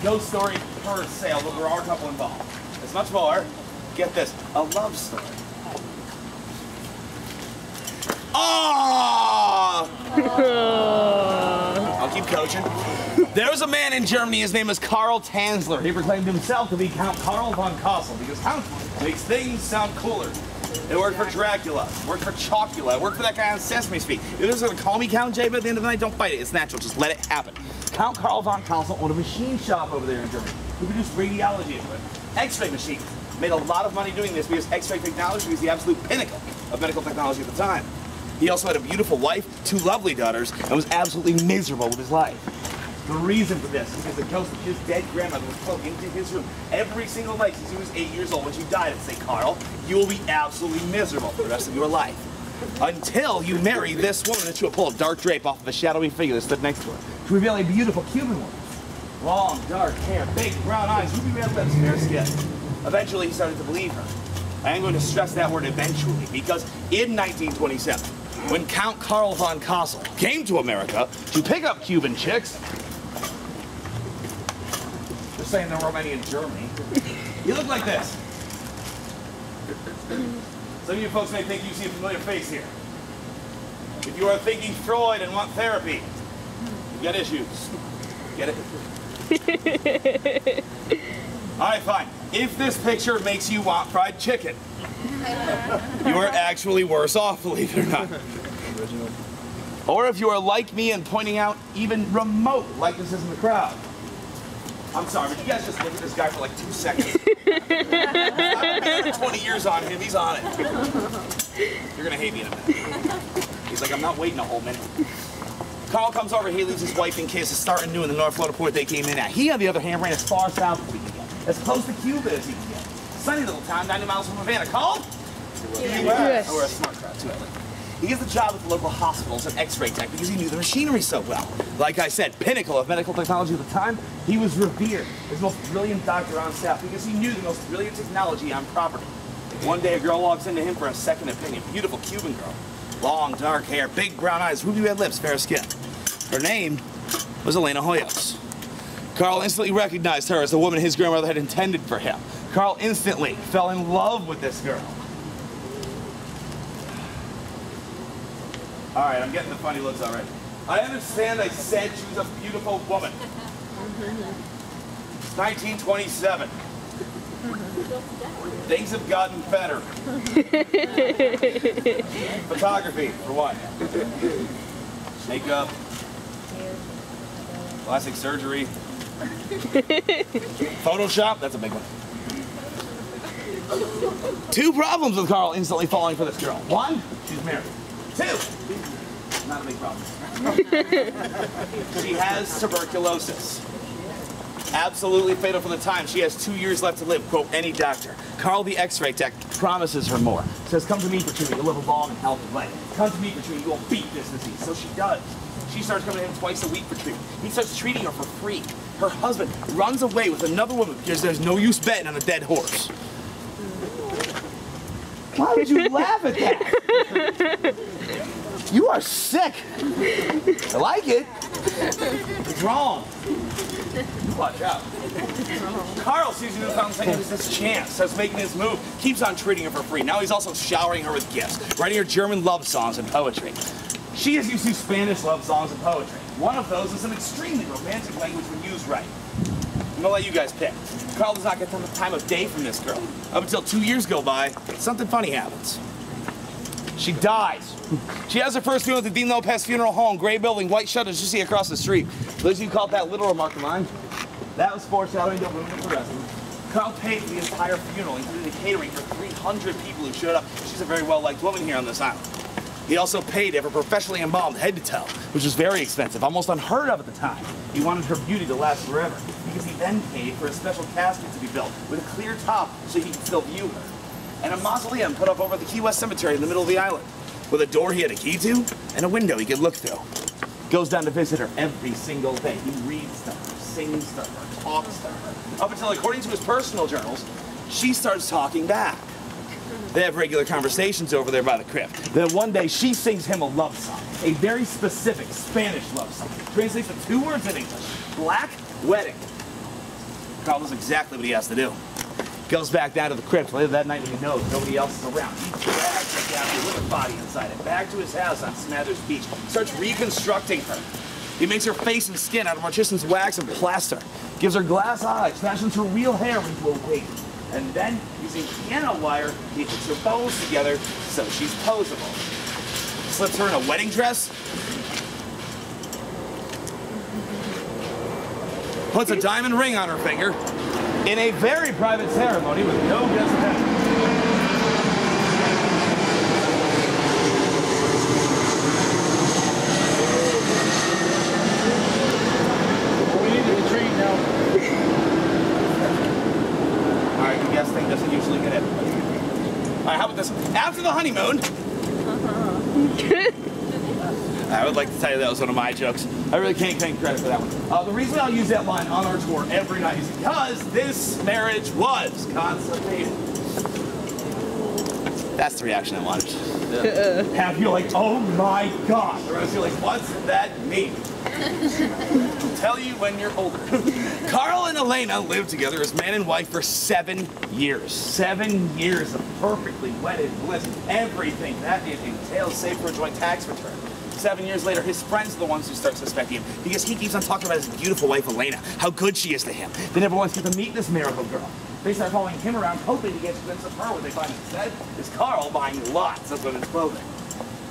ghost story for sale, but there are a couple involved. There's much more. Get this, a love story. Oh! I'll keep coaching. There was a man in Germany, his name is Karl. He proclaimed himself to be Count Karl von Hossel because Count makes things sound cooler. It worked for Dracula, it worked for Chocula, it worked for that guy on Sesame Street. If you're going to call me Count J, but at the end of the night, don't fight it. It's natural. Just let it happen. Count Karl von Hossel owned a machine shop over there in Germany. He produced radiology equipment, X-ray machines. Made a lot of money doing this because X-ray technology was the absolute pinnacle of medical technology at the time. He also had a beautiful wife, 2 lovely daughters, and was absolutely miserable with his life. The reason for this is because the ghost of his dead grandmother was plugged into his room every single night since he was 8 years old when she died and say, Karl, you will be absolutely miserable for the rest of your life. Until you marry this woman, and she will pull a dark drape off of a shadowy figure that stood next to her to reveal a beautiful Cuban woman. Long, dark hair, big brown eyes, ruby red lips, fair skin. Eventually, he started to believe her. I am going to stress that word eventually, because in 1927, when Count Karl von Hossel came to America to pick up Cuban chicks, they're saying there weren't many in Germany, he looked like this. Some of you folks may think you see a familiar face here. If you are thinking Freud and want therapy, you got issues. Get it? All right, fine. If this picture makes you want fried chicken, you are actually worse off, believe it or not. Or if you are like me and pointing out even remote likenesses in the crowd. I'm sorry, but you guys just look at this guy for like 2 seconds. I've been 20 years on him, he's on it. You're gonna hate me in a minute. He's like, I'm not waiting a whole minute. Karl comes over, he leaves his wife in case it's starting new in the North Florida port they came in at. He, on the other hand, ran as far south as he could get, as close to Cuba as he could get. Sunny little town, 90 miles from Havana. Called? U.S. Oh, we're a smart crowd, too, I think. He gets the job at the local hospital as an X-ray tech because he knew the machinery so well. Like I said, pinnacle of medical technology at the time, he was revered as the most brilliant doctor on staff because he knew the most brilliant technology on property. One day, a girl walks into him for a second opinion. Beautiful Cuban girl. Long, dark hair, big brown eyes, ruby red lips, fair skin. Her name was Elena Hoyos. Karl instantly recognized her as the woman his grandmother had intended for him. Karl instantly fell in love with this girl. All right, I'm getting the funny looks already. I understand I said she was a beautiful woman. It's 1927. Things have gotten better. Photography, for one. Makeup. Plastic surgery. Photoshop, that's a big one. 2 problems with Karl instantly falling for this girl. 1, she's married. 2, not a big problem. She has tuberculosis. Absolutely fatal for the time. She has 2 years left to live, quote, any doctor. Karl, the X-ray tech, promises her more. Says, come to me for treatment, you'll live a long and healthy life. Come to me for treatment, you will beat this disease. So she does. She starts coming to him twice a week for treatment. He starts treating her for free. Her husband runs away with another woman because there's no use betting on a dead horse. Why would you laugh at that? You are sick. I like it. It's wrong. Watch out. Karl sees a newfound thing as this chance, starts making his move, keeps on treating her for free. Now he's also showering her with gifts, writing her German love songs and poetry. She is used to Spanish love songs and poetry. One of those is an extremely romantic language when used right. I'm gonna let you guys pick. Karl does not get the time of day from this girl. Up until 2 years go by, something funny happens. She dies. She has her first funeral at the Dean Lopez Funeral Home, gray building, white shutters you see across the street. Those of you called that little remark of mine, that was foreshadowing the women of the rest of them. Karl paid for the entire funeral, including the catering for 300 people who showed up. She's a very well-liked woman here on this island. He also paid to have her professionally embalmed head to toe, which was very expensive, almost unheard of at the time. He wanted her beauty to last forever, because he then paid for a special casket to be built with a clear top so he could still view her. And a mausoleum put up over the Key West Cemetery in the middle of the island, with a door he had a key to and a window he could look through. Goes down to visit her every single day. He reads to her, sings to her, talks to her, up until, according to his personal journals, she starts talking back. They have regular conversations over there by the crypt. Then one day she sings him a love song, a very specific Spanish love song. Translates to 2 words in English: black wedding. Karl knows exactly what he has to do. Goes back down to the crypt later that night when he knows nobody else is around. He drags her down here with her body inside it, back to his house on Smathers Beach. Starts reconstructing her. He makes her face and skin out of Mortison's wax and plaster. Gives her glass eyes, fashions her real hair into a wig. And then, using piano wire, he puts her bones together so she's posable. Slips her in a wedding dress. Puts a diamond ring on her finger. In a very private ceremony with no guest attendance. We need to retreat now. Alright, the guest thing doesn't usually get it. Alright, how about this? After the honeymoon. I would like to tell you that was one of my jokes. I really can't take credit for that one. The reason I'll use that line on our tour every night is because this marriage was consummated. That's the reaction I wanted. Half you're like, oh my god. The rest you're like, what's that mean? I'll tell you when you're older. Karl and Elena lived together as man and wife for 7 years. 7 years of perfectly wedded bliss. Everything that it entails, save for a joint tax return. 7 years later, his friends are the ones who start suspecting him because he keeps on talking about his beautiful wife, Elena, how good she is to him. They never once get to meet this miracle girl. They start following him around, hoping to get a glimpse of her. What they find instead is Karl buying lots of women's clothing.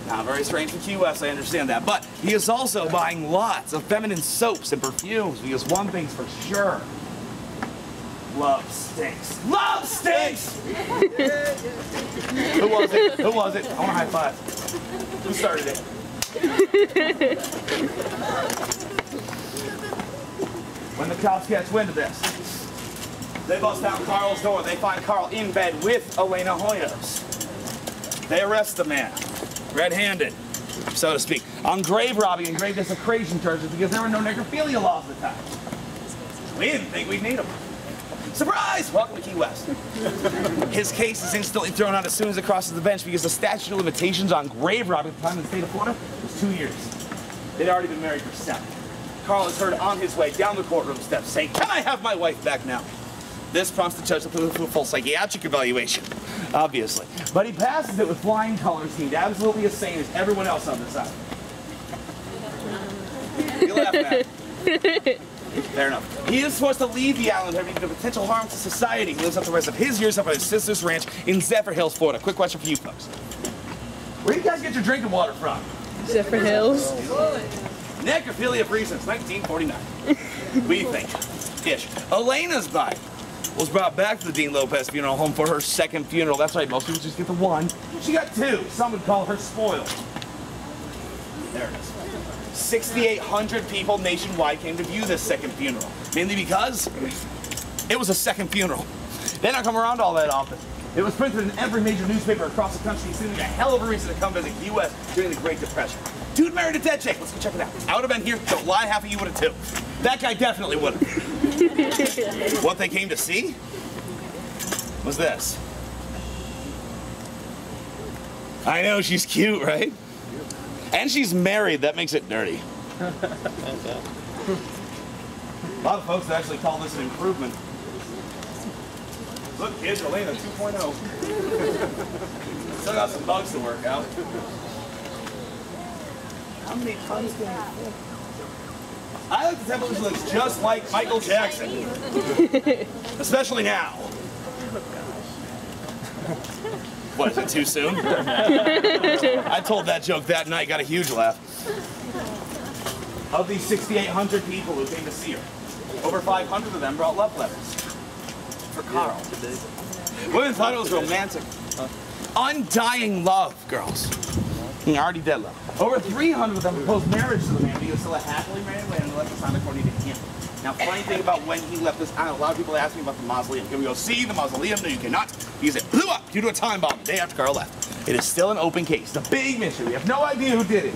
Now, very strange for Key West, I understand that, but he is also buying lots of feminine soaps and perfumes because one thing's for sure. Love stinks. Love stinks! Who was it? Who was it? I want a high five. Who started it? When the cops catch wind of this, they bust down Karl's door. They find Karl in bed with Elena Hoyos. They arrest the man, red-handed, so to speak, on grave robbing and grave desecration charges because there were no necrophilia laws at the time. We didn't think we'd need them. Surprise! Welcome to Key West. His case is instantly thrown out as soon as it crosses the bench because the statute of limitations on grave robbing at the time in the state of Florida was 2 years. They'd already been married for 7. Karl is heard on his way down the courtroom steps saying, "Can I have my wife back now?" This prompts the judge to put him through a full psychiatric evaluation, obviously. But he passes it with flying colors, seemed absolutely as sane as everyone else on this island. You laugh at it. Fair enough. He is forced to leave the island, having a potential harm to society. He lives out the rest of his years up at his sister's ranch in Zephyr Hills, Florida. Quick question for you folks. Where do you guys get your drinking water from? Zephyr Hills. Necrophilia-free since 1949. We think. Ish. Elena's body was brought back to the Dean Lopez funeral home for her second funeral. That's right, most people just get the one. She got 2. Some would call her spoiled. There it is. 6,800 people nationwide came to view this second funeral, mainly because it was a second funeral. They don't come around all that often. It was printed in every major newspaper across the country, seeming a hell of a reason to come visit Key West during the Great Depression. Dude married a dead chick. Let's go check it out. I would have been here. Don't lie, half of you would have too. That guy definitely would have. What they came to see was this. I know, she's cute, right? And she's married. That makes it dirty. A lot of folks actually call this an improvement. Look, kids, Elena 2.0. Still got some bugs to work out. How many tons can you fit? I like the television looks just like Michael Jackson. Especially now. What, is it too soon? I told that joke that night, got a huge laugh. Of these 6,800 people who came to see her, over 500 of them brought love letters for Karl. Women thought it was romantic. Undying love, girls. Already dead love. Over 300 of them proposed marriage to the man because still a happily married man and left us on according to him. Now, funny thing about when he left this island, a lot of people ask me about the mausoleum. Can we go see the mausoleum? No, you cannot. Because it blew up due to a time bomb the day after Karl left. It is still an open case. It's a big mystery. We have no idea who did it.